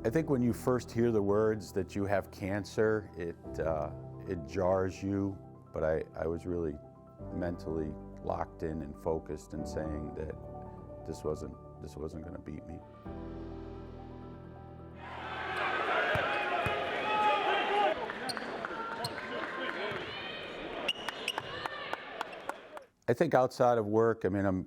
I think when you first hear the words that you have cancer, it jars you, but I was really mentally locked in and focused and saying that this wasn't going to beat me. I think outside of work, I mean, I'm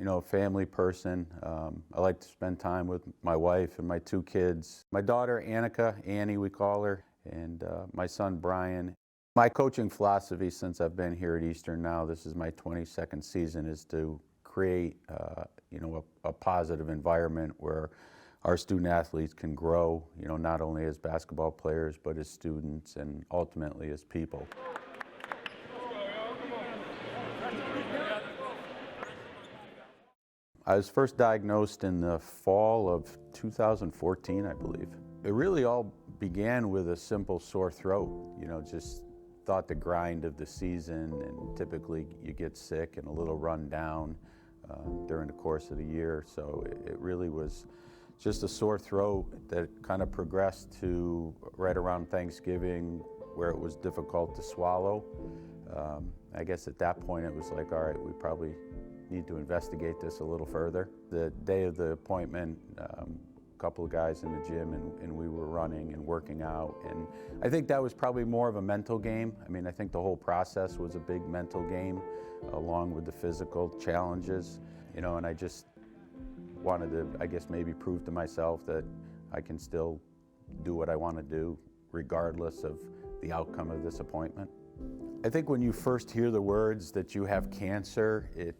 a family person. I like to spend time with my wife and my two kids. My daughter, Annie we call her, and my son, Brian. My coaching philosophy since I've been here at Eastern now, this is my 22nd season, is to create, a positive environment where our student athletes can grow, not only as basketball players, but as students and ultimately as people. I was first diagnosed in the fall of 2014, I believe. It really all began with a simple sore throat, just thought the grind of the season, and typically you get sick and a little run down during the course of the year. So it really was just a sore throat that kind of progressed to right around Thanksgiving, where it was difficult to swallow. I guess at that point it was like, all right, we probably need to investigate this a little further. The day of the appointment, a couple of guys in the gym and we were running and working out, and I think that was probably more of a mental game. I mean, I think the whole process was a big mental game along with the physical challenges, and I just wanted to, I guess, maybe prove to myself that I can still do what I want to do regardless of the outcome of this appointment. I think when you first hear the words that you have cancer, it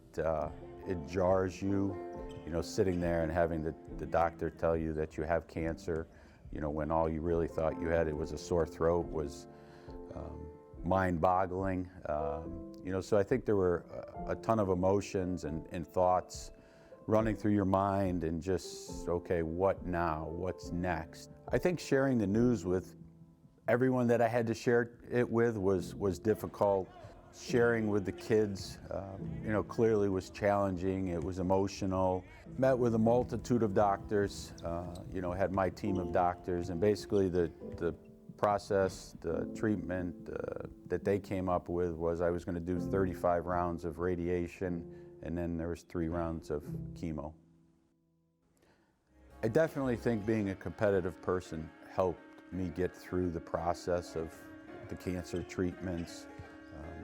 jars you, sitting there and having the doctor tell you that you have cancer, when all you really thought you had, it was a sore throat, was mind-boggling. So I think there were a ton of emotions and thoughts running through your mind, and just, okay, what now? What's next? I think sharing the news with everyone that I had to share it with was difficult. Sharing with the kids, clearly was challenging. It was emotional. Met with a multitude of doctors, had my team of doctors, and basically the process, the treatment that they came up with was I was going to do 35 rounds of radiation, and then there was 3 rounds of chemo. I definitely think being a competitive person helped me get through the process of the cancer treatments,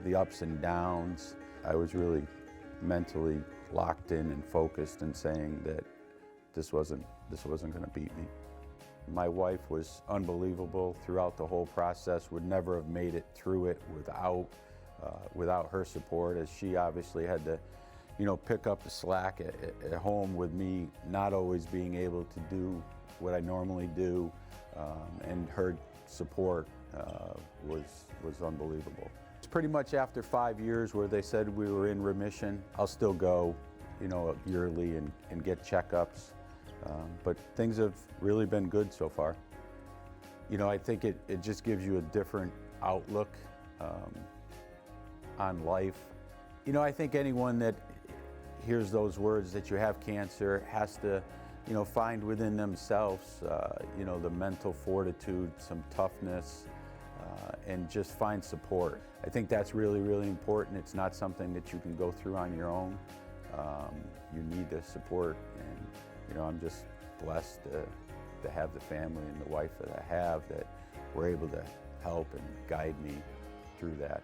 the ups and downs. I was really mentally locked in and focused and saying that this wasn't going to beat me. My wife was unbelievable throughout the whole process, would never have made it through it without her support, as she obviously had to pick up the slack at home with me not always being able to do what I normally do. And her support was unbelievable. It's pretty much after 5 years where they said we were in remission. I'll still go, yearly and get checkups, but things have really been good so far. I think it just gives you a different outlook on life. I think anyone that hears those words that you have cancer has to find within themselves, the mental fortitude, some toughness, and just find support. I think that's really, really important. It's not something that you can go through on your own. You need the support, and I'm just blessed to have the family and the wife that I have that were able to help and guide me through that.